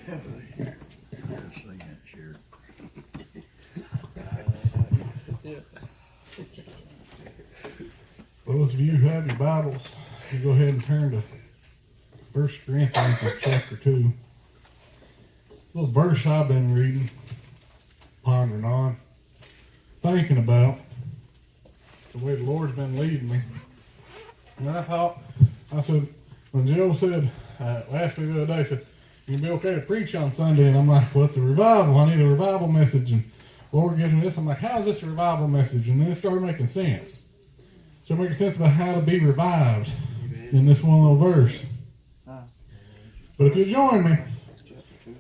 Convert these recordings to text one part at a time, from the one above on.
Those of you who have your Bibles, you go ahead and turn to 1 Corinthians chapter 2. It's a little verse I've been reading, pondering on, thinking about the way the Lord's been leading me. And I said, when Joe said, asked me the other day, said, "You be okay to preach on Sunday?" And I'm like, "Well, it's a revival. I need a revival message." And Lord gives me this. I'm like, "How is this a revival message?" And then it started making sense. Started making sense about how to be revived in this one little verse. But if you join me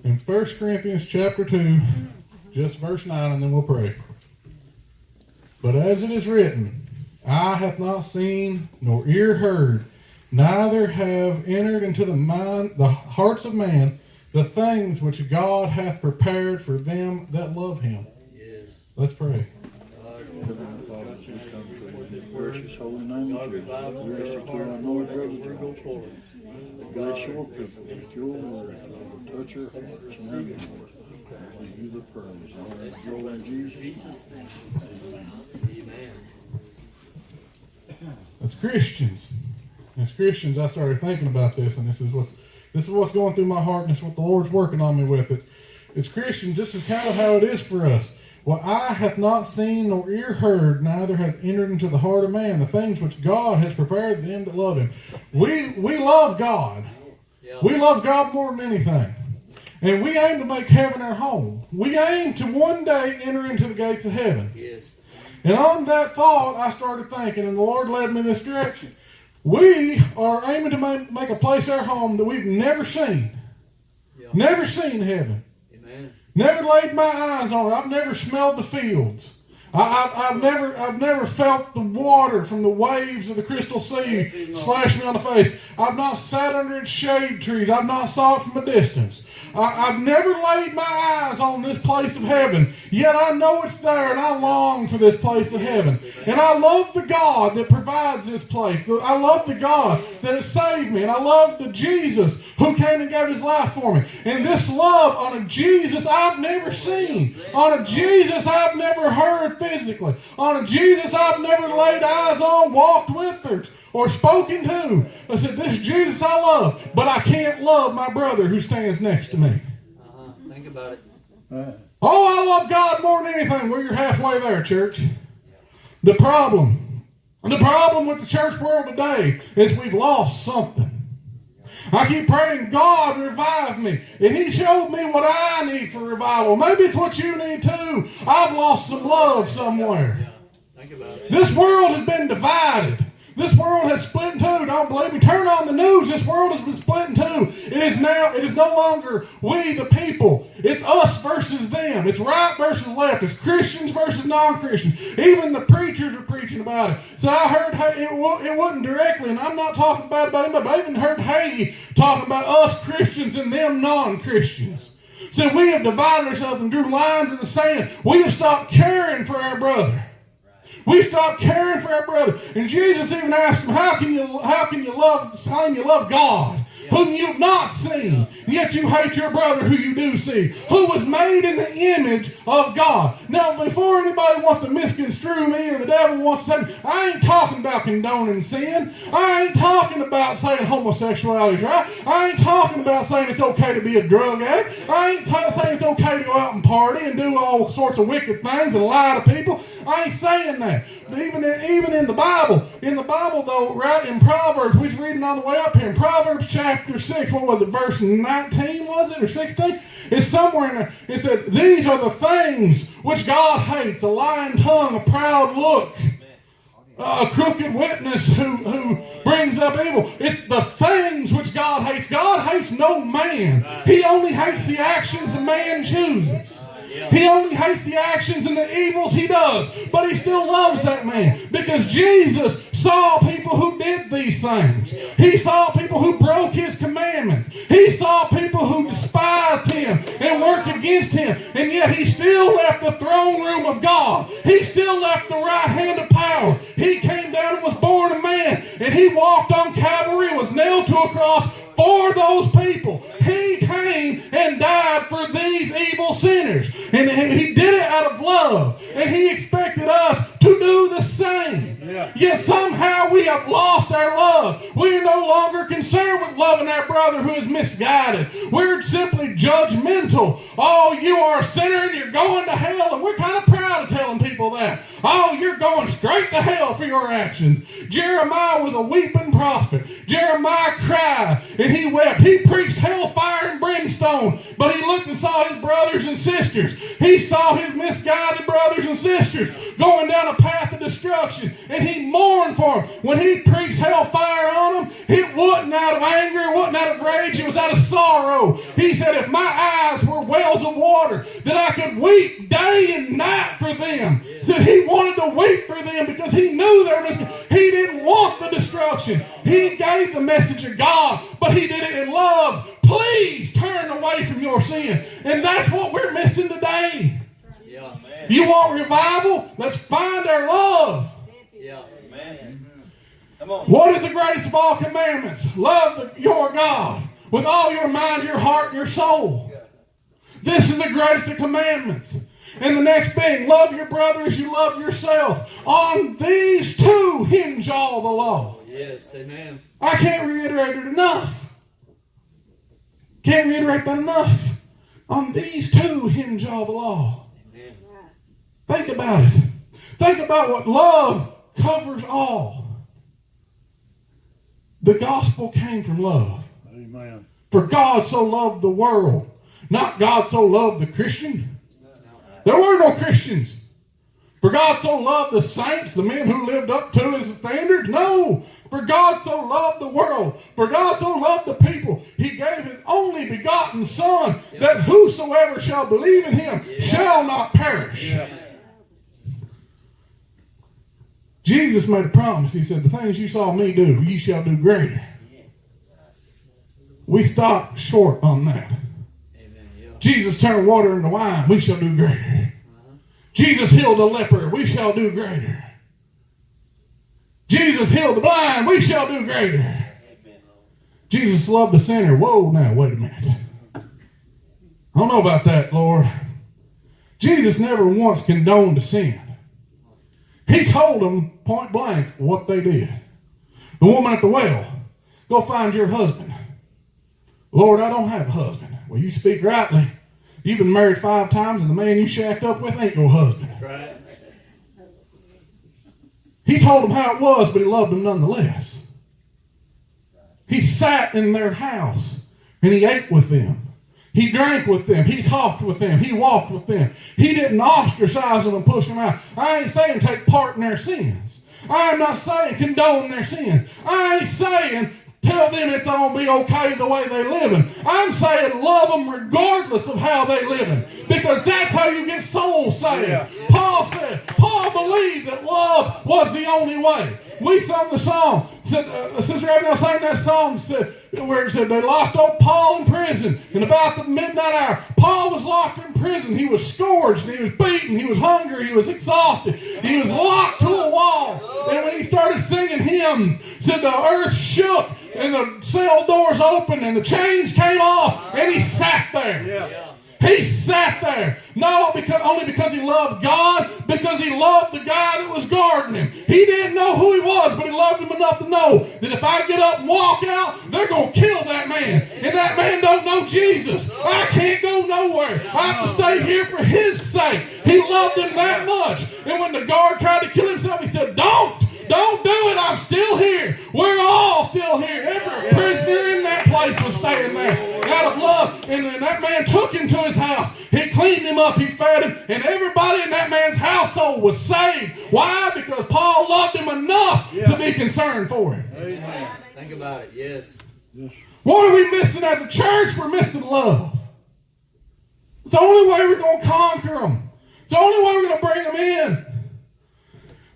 in 1 Corinthians chapter 2, just verse 9, and then we'll pray. "But as it is written, eye hath not seen, nor ear heard, neither have entered into the hearts of man, the things which God hath prepared for them that love him." Yes. Let's pray. Precious holy name of Jesus. Bless you to our Lord, bless your people with your word. Touch your hearts and our minds. We give you the praise. All in Jesus' name. Amen. As Christians, I started thinking about this, and this is what's going through my heart, and it's what the Lord's working on me with. It's Christians, this is kind of how it is for us. "What eye hath not seen nor ear heard, neither hath entered into the heart of man, the things which God has prepared them that love him." We love God. We love God more than anything. And we aim to make heaven our home. We aim to one day enter into the gates of heaven. Yes. And on that thought, I started thinking, and the Lord led me in this direction. We are aiming to make a place our home that we've never seen. Yeah. Never seen heaven. Amen. Never laid my eyes on it. I've never smelled the fields. I've never felt the water from the waves of the crystal sea splash me on the face. I've not sat under its shade trees. I've not saw it from a distance. I've never laid my eyes on this place of heaven, yet I know it's there, and I long for this place of heaven. And I love the God that provides this place. I love the God that has saved me, and I love the Jesus who came and gave his life for me. And this love on a Jesus I've never seen, on a Jesus I've never heard physically, on a Jesus I've never laid eyes on, walked with, or spoken to. I said, this Jesus I love, but I can't love my brother who stands next to me. Think about it. Oh, I love God more than anything. Well, you're halfway there, church. The problem with the church world today is we've lost something. I keep praying, God, revive me. And he showed me what I need for revival. Maybe it's what you need too. I've lost some love somewhere. Think about it. This world has been divided. This world has split in two. Don't believe me? Turn on the news. This world has been split in two. It is no longer we the people. It's us versus them. It's right versus left. It's Christians versus non-Christians. Even the preachers are preaching about it. So I heard, it wasn't directly, and I'm not talking about anybody, but I even heard Hagee talking about us Christians and them non-Christians. So we have divided ourselves and drew lines in the sand. We have stopped caring for our brother. We stopped caring for our brother. And Jesus even asked him, how can you love God, whom you've not seen, yet you hate your brother who you do see, who was made in the image of God. Now, before anybody wants to misconstrue me or the devil wants to say, I ain't talking about condoning sin. I ain't talking about saying homosexuality is right. I ain't talking about saying it's okay to be a drug addict. I ain't saying it's okay to go out and party and do all sorts of wicked things and lie to people. I ain't saying that. But even in the Bible though, right in Proverbs, we was reading on the way up here, in Proverbs chapter 6, what was it, verse 19 was it, or 16? It's somewhere in there. It said, these are the things which God hates, a lying tongue, a proud look, a crooked witness who brings up evil. It's the things which God hates. God hates no man. He only hates the actions a man chooses. He only hates the actions and the evils he does. But he still loves that man. Because Jesus saw people who did these things. He saw people who broke his commandments. He saw people who despised him and worked against him. And yet he still left the throne room of God. He still left the right hand of power. He came down and was born a man. And he walked on Calvary and was nailed to a cross for those people. He came and died for these evil sinners. And he did it out of love. And he expected us to do the same. Yet somehow we have lost our love. We are no longer concerned with loving our brother who is misguided. We're simply judgmental. Oh, you are a sinner and you're going to hell. And we're kind of proud of telling people that. Oh, you're going straight to hell for your actions. Jeremiah was a weeping prophet. Jeremiah cried and he wept. He preached hellfire and brimstone. But he looked and saw his brothers and sisters. He saw his misguided brothers and sisters going down a path of destruction. And he mourned for them. When he preached hellfire on them, it wasn't out of anger, it wasn't out of rage, it was out of sorrow. He said, if my eyes were wells of water, that I could weep day and night for them. Said he wanted to weep for them because he knew their mistake. He didn't want the destruction. He gave the message of God, but he did it in love. Please turn away from your sin. And that's what we're missing today. Yeah. You want revival? Let's find our love. Yeah. Come on. What is the greatest of all commandments? Love your God with all your mind, your heart, and your soul. This is the greatest of commandments. And the next being, love your brother as you love yourself. On these two hinge all the law. Yes, amen. I can't reiterate it enough. Can't reiterate that enough. On these two hinge all the law. Amen. Think about it. Think about what love covers all. The gospel came from love. Amen. For God so loved the world. Not God so loved the Christian. There were no Christians. For God so loved the saints, the men who lived up to his standards. No. For God so loved the world. For God so loved the people. He gave his only begotten Son, that whosoever shall believe in him shall not perish. Jesus made a promise. He said, the things you saw me do, ye shall do greater. We stopped short on that. Jesus turned water into wine, we shall do greater. Jesus healed a leper, we shall do greater. Jesus healed the blind, we shall do greater. Jesus loved the sinner. Whoa, now, wait a minute. I don't know about that, Lord. Jesus never once condoned the sin. He told them point blank what they did. The woman at the well, go find your husband. Lord, I don't have a husband. Well, you speak rightly. You've been married 5 times and the man you shacked up with ain't your husband. That's right. He told them how it was, but he loved them nonetheless. He sat in their house and he ate with them. He drank with them. He talked with them. He walked with them. He didn't ostracize them and push them out. I ain't saying take part in their sins. I am not saying condone their sins. I ain't saying tell them it's going to be okay the way they living. I'm saying love them regardless of how they living. Because that's how you get souls saved. Paul believed that love was the only way. We sung the song. Sister Abigail sang that song where it said they locked old Paul in prison. And about the midnight hour, Paul was locked in prison. He was scourged. He was beaten. He was hungry. He was exhausted. He was locked to a wall. And when he started singing hymns, said the earth shook and the cell doors opened and the chains came off and he sat there. He sat there, only because he loved God, because he loved the guy that was guarding him. He didn't know who he was, but he loved him enough to know that if I get up and walk out, they're going to kill that man. And that man don't know Jesus. I can't go nowhere. I have to stay here for his sake. He loved him that much. And when the guard tried to kill himself, he said, Don't do it. I'm still here. We're all still here. Every prisoner in that place was staying there out of love. And then that man took him to his house. He cleaned him up. He fed him. And everybody in that man's household was saved. Why? Because Paul loved him enough to be concerned for him. Amen. Think about it. Yes. What are we missing as a church? We're missing love. It's the only way we're going to conquer them. It's the only way we're going to bring them in.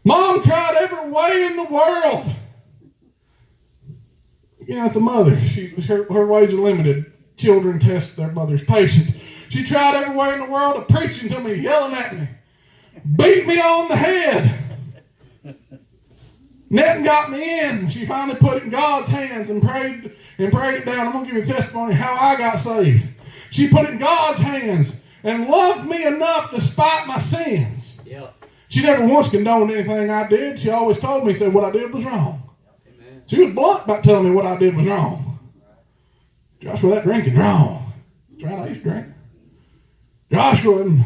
Mom tried every way in the world. It's a mother. Her ways are limited. Children test their mother's patience. She tried every way in the world of preaching to me, yelling at me, beat me on the head. Nettie got me in. She finally put it in God's hands and prayed it down. I'm going to give you a testimony how I got saved. She put it in God's hands and loved me enough despite my sins. Yep. She never once condoned anything I did. She always told me, said what I did was wrong. Amen. She was blunt about telling me what I did was wrong. Joshua, that drinking's wrong. That's right, I used to drink. Joshua, and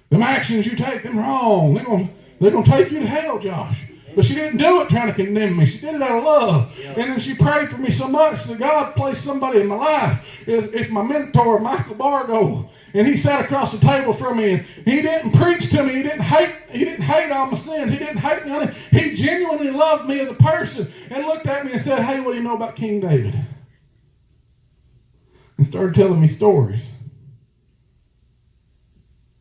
them actions you take, them wrong. They're gonna take you to hell, Josh. But she didn't do it trying to condemn me. She did it out of love. Yep. And then she prayed for me so much that God placed somebody in my life. It's my mentor, Michael Bargo. And he sat across the table from me, and he didn't preach to me. He didn't hate all my sins. He didn't hate me on it. He genuinely loved me as a person and looked at me and said, hey, what do you know about King David? And started telling me stories.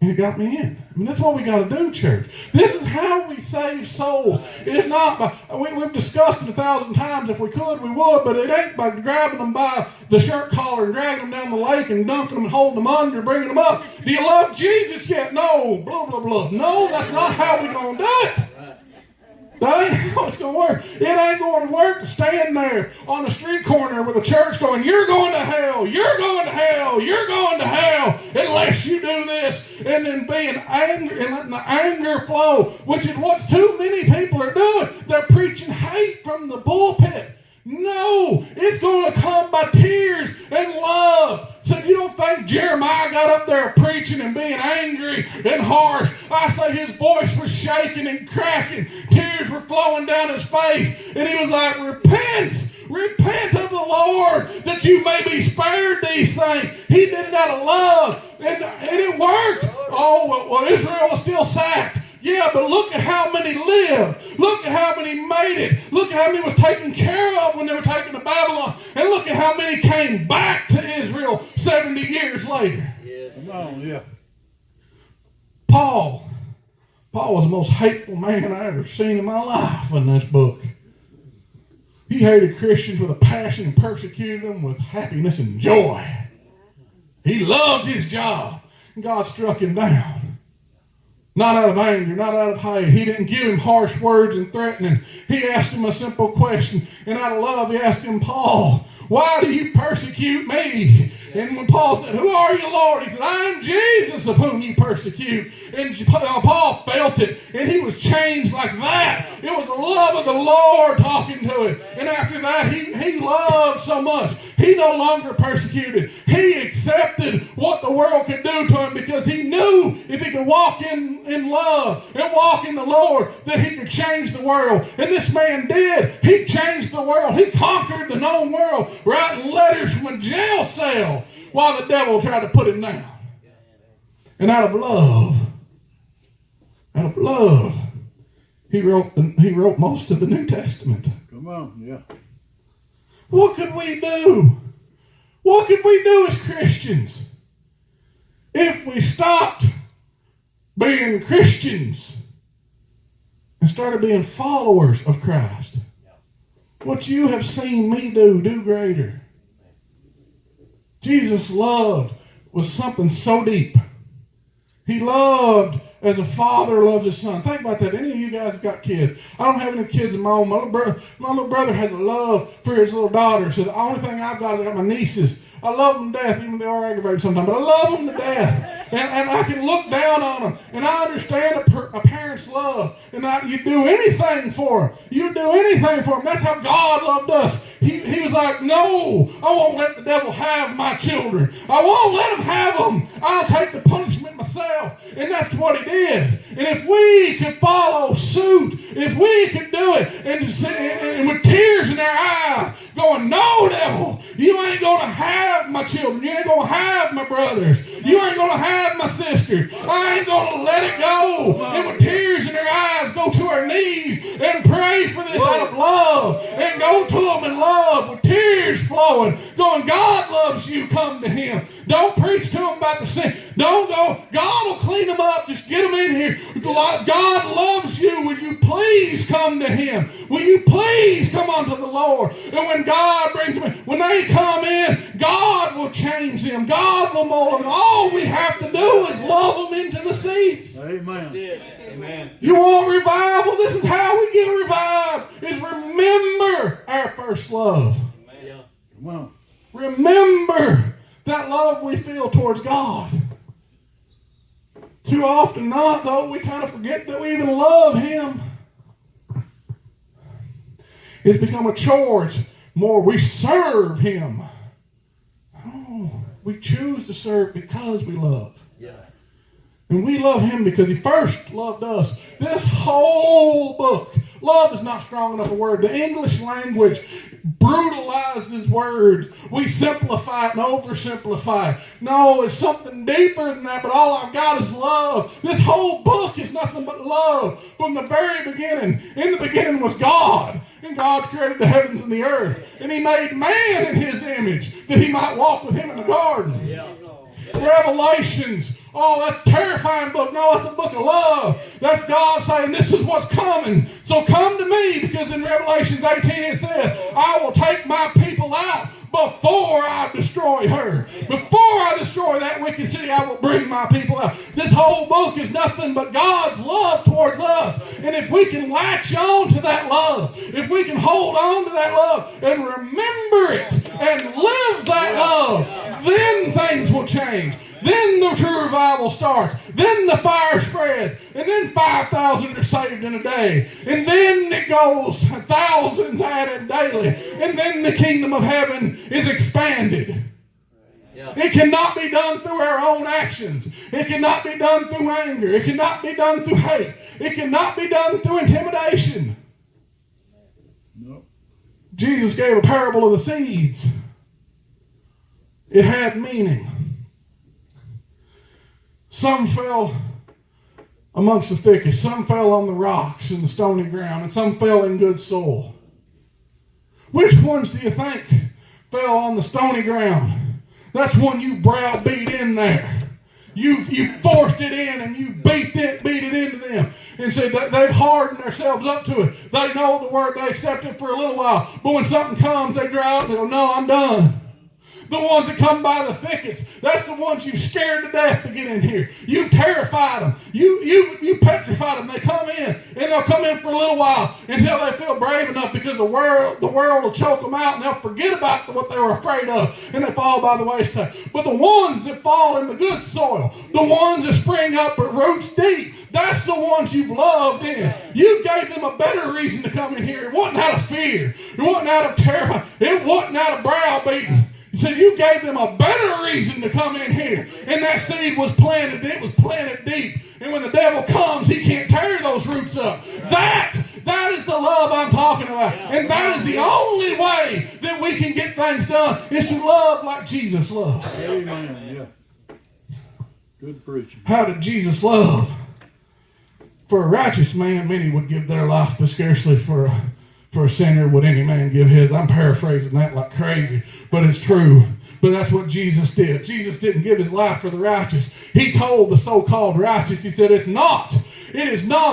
And it got me in. I mean, that's what we got to do, church. This is how we save souls. It's not by, we've discussed it 1,000 times. If we could, we would, but it ain't by grabbing them by the shirt collar and dragging them down the lake and dunking them and holding them under, bringing them up. Do you love Jesus yet? No. Blah, blah, blah. No, that's not how we're going to do it. That ain't how it's going to work. It ain't going to work to stand there on the street corner with a church going, you're going to hell, you're going to hell, you're going to hell, unless you do this, and then being angry and letting the anger flow, which is what too many people are doing. They're preaching hate from the pulpit. No, it's going to come by tears and love. So you don't think Jeremiah got up there preaching and being angry and harsh? I say his voice was shaking and cracking. Tears were flowing down his face. And he was like, repent of the Lord that you may be spared these things. He did it out of love. And it worked. Oh, well, Israel was still sacked. Yeah, but look at how many lived. Look at how many made it. Look at how many was taken care of when they were taken to Babylon. And look at how many came back to Israel 70 years later. Yes. Come on, yeah. Paul was the most hateful man I ever seen in my life in this book. He hated Christians with a passion and persecuted them with happiness and joy. He loved his job. And God struck him down. Not out of anger, not out of hate. He didn't give him harsh words and threatening. He asked him a simple question. And out of love, he asked him, Paul, why do you persecute me? And when Paul said, who are you, Lord? He said, I am Jesus of whom you persecute. And Paul felt it, and he was changed like that. It was the love of the Lord talking to him. And after that, he loved so much. He no longer persecuted. He accepted what the world could do to him because he knew if he could walk in love and walk in the Lord that he could change the world. And this man did. He changed the world. He conquered the known world, writing letters from a jail cell while the devil tried to put him down. And out of love, he wrote most of the New Testament. Come on, yeah. What could we do? What could we do as Christians if we stopped being Christians and started being followers of Christ? What you have seen me do greater. Jesus' love was something so deep. He loved as a father loves his son. Think about that. Any of you guys have got kids. I don't have any kids of my own. My little brother has a love for his little daughter. So the only thing I've got is I got my nieces. I love them to death, even though they are aggravated sometimes, but I love them to death. And I can look down on them. And I understand a parent's love. And you do anything for them. You do anything for them. That's how God loved us. He was like, no, I won't let the devil have my children. I won't let him have them. I'll take the punishment myself. And that's what he did. And if we could follow suit, if we could do it, and with tears in our eyes, going, no, devil, you ain't going to have my children. You ain't going to have my brothers. You ain't going to have my sisters. I ain't going to let it go. And with tears in our eyes, go to our knees and pray for this out of love. And go to them in love with tears flowing, going, God loves you, come to him. Don't preach to them about the sin. Don't go, God will clean them up. Just get them in here. God loves you. Will you please come to him? Will you please come unto the Lord? And when God brings them in, when they come in, God will change them. God will mold them. All we have to do is love them into the seats. Amen. That's it. Amen. You want revival? This is how we get revived. is remember our first love. Yeah. Come on. Remember that love we feel towards God. Too often not, though, we kind of forget that we even love Him. It's become a chore. It's more we serve Him. Oh, we choose to serve because we love. Yeah. And we love Him because He first loved us. This whole book, love is not strong enough a word. The English language brutalizes words. We simplify it and oversimplify it. No, it's something deeper than that, but all I've got is love. This whole book is nothing but love from the very beginning. In the beginning was God, and God created the heavens and the earth, and He made man in His image that He might walk with Him in the garden. Yeah. Revelations. Oh, that's a terrifying book. No, it's a book of love. That's God saying, this is what's coming. So come to me, because in Revelations 18 it says, I will take my people out before I destroy her. Before I destroy that wicked city, I will bring my people out. This whole book is nothing but God's love towards us. And if we can latch on to that love, if we can hold on to that love and remember it and live that love, then things will change. Then the true revival starts. Then the fire spreads. And then 5,000 are saved in a day. And then it goes thousands added daily. And then the kingdom of heaven is expanded. Yeah. It cannot be done through our own actions. It cannot be done through anger. It cannot be done through hate. It cannot be done through intimidation. Nope. Jesus gave a parable of the seeds. It had meaning. Some fell amongst the thickets. Some fell on the rocks and the stony ground. And some fell in good soil. Which ones do you think fell on the stony ground? That's one you browbeat in there. You forced it in and you beat it into them. And said that they've hardened themselves up to it. They know the word. They accept it for a little while. But when something comes, they draw out and they go, no, I'm done. The ones that come by the thickets, that's the ones you've scared to death to get in here. You've terrified them. You petrified them. They come in, and they'll come in for a little while until they feel brave enough, because the world will choke them out, and they'll forget about what they were afraid of, and they fall by the wayside. But the ones that fall in the good soil, the ones that spring up at roots deep, that's the ones you've loved in. You gave them a better reason to come in here. It wasn't out of fear. It wasn't out of terror. It wasn't out of browbeating. He said, you gave them a better reason to come in here. And that seed was planted. It was planted deep. And when the devil comes, he can't tear those roots up. That is the love I'm talking about. And that is the only way that we can get things done, is to love like Jesus loved. Amen. Yeah. Good preaching. How did Jesus love? For a righteous man, many would give their life, but scarcely for a sinner would any man give his. I'm paraphrasing that like crazy, but it's true. But that's what Jesus did. Jesus didn't give his life for the righteous. He told the so-called righteous, he said, it is not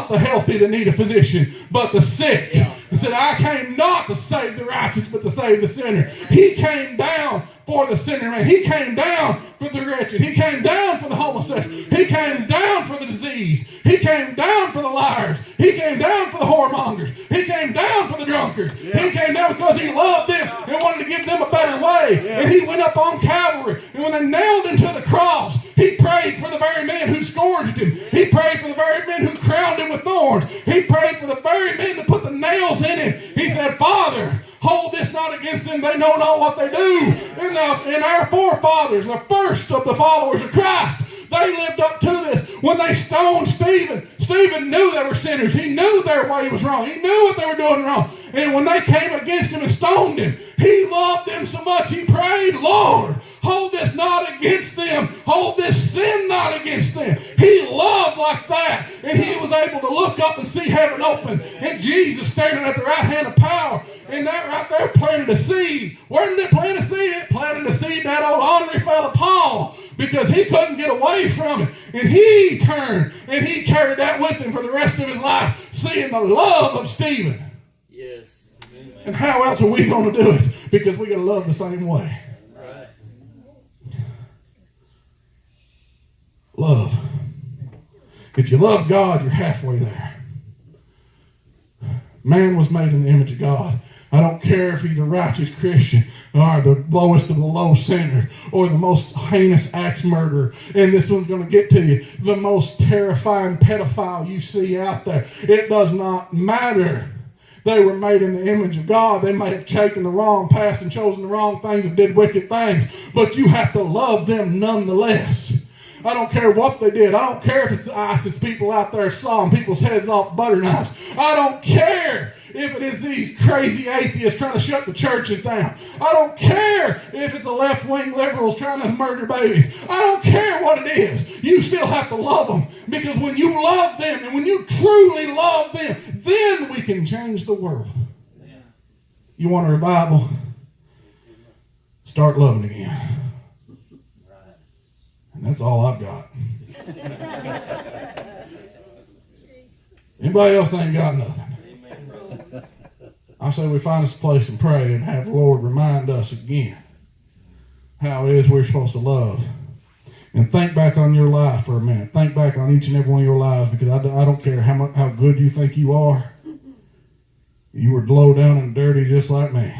the healthy that need a physician, but the sick. He said, I came not to save the righteous, but to save the sinner. He came down for the sinner man. He came down for the wretched. He came down for the homosexual. He came down for the diseased. He came down for the liars. He came down for the whoremongers. He came down for the drunkards. Yeah. He came down because he loved them and wanted to give them a better way. Yeah. And he went up on Calvary. And when they nailed him to the cross, he prayed for the very men who scourged him. He prayed for the very men who crowned him with thorns. He prayed for the very men that put the nails in him. He said, Father, hold this not against them. They know not what they do. And our forefathers, the first of the followers of Christ, they lived up to this. When they stoned Stephen, Stephen knew they were sinners. He knew their way was wrong. He knew what they were doing wrong. And when they came against him and stoned him, he loved them so much. He prayed, Lord, hold this not against them. Hold this sin not against them. He loved like that. And he was able to look up and see heaven open. And Jesus standing at the right hand of power. And that right there planted a seed. Where did it plant a seed? It planted a seed in that old ornery fella Paul. Because he couldn't get away from it. And he turned and he carried that with him for the rest of his life. Seeing the love of Stephen. Yes. Amen. And how else are we going to do it? Because we got to love the same way. Right. Love. If you love God, you're halfway there. Man was made in the image of God. I don't care if he's a righteous Christian or the lowest of the low sinner or the most heinous axe murderer. And this one's going to get to you. The most terrifying pedophile you see out there. It does not matter. They were made in the image of God. They may have taken the wrong path and chosen the wrong things and did wicked things. But you have to love them nonetheless. I don't care what they did. I don't care if it's the ISIS people out there sawing people's heads off butter knives. I don't care if it is these crazy atheists trying to shut the churches down. I don't care if it's the left-wing liberals trying to murder babies. I don't care what it is. You still have to love them. Because when you love them and when you truly love them, then we can change the world. You want a revival? Start loving again. And that's all I've got. Anybody else ain't got nothing? I say we find us a place and pray and have the Lord remind us again how it is we're supposed to love. And think back on your life for a minute. Think back on each and every one of your lives, because I don't care how good you think you are. You were low down and dirty just like me.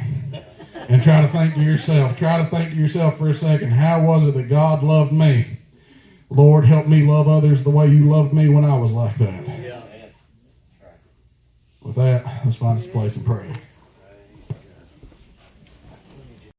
And try to think to yourself. Try to think to yourself for a second. How was it that God loved me? Lord, help me love others the way you loved me when I was like that. Yeah. With that, let's find this place and pray.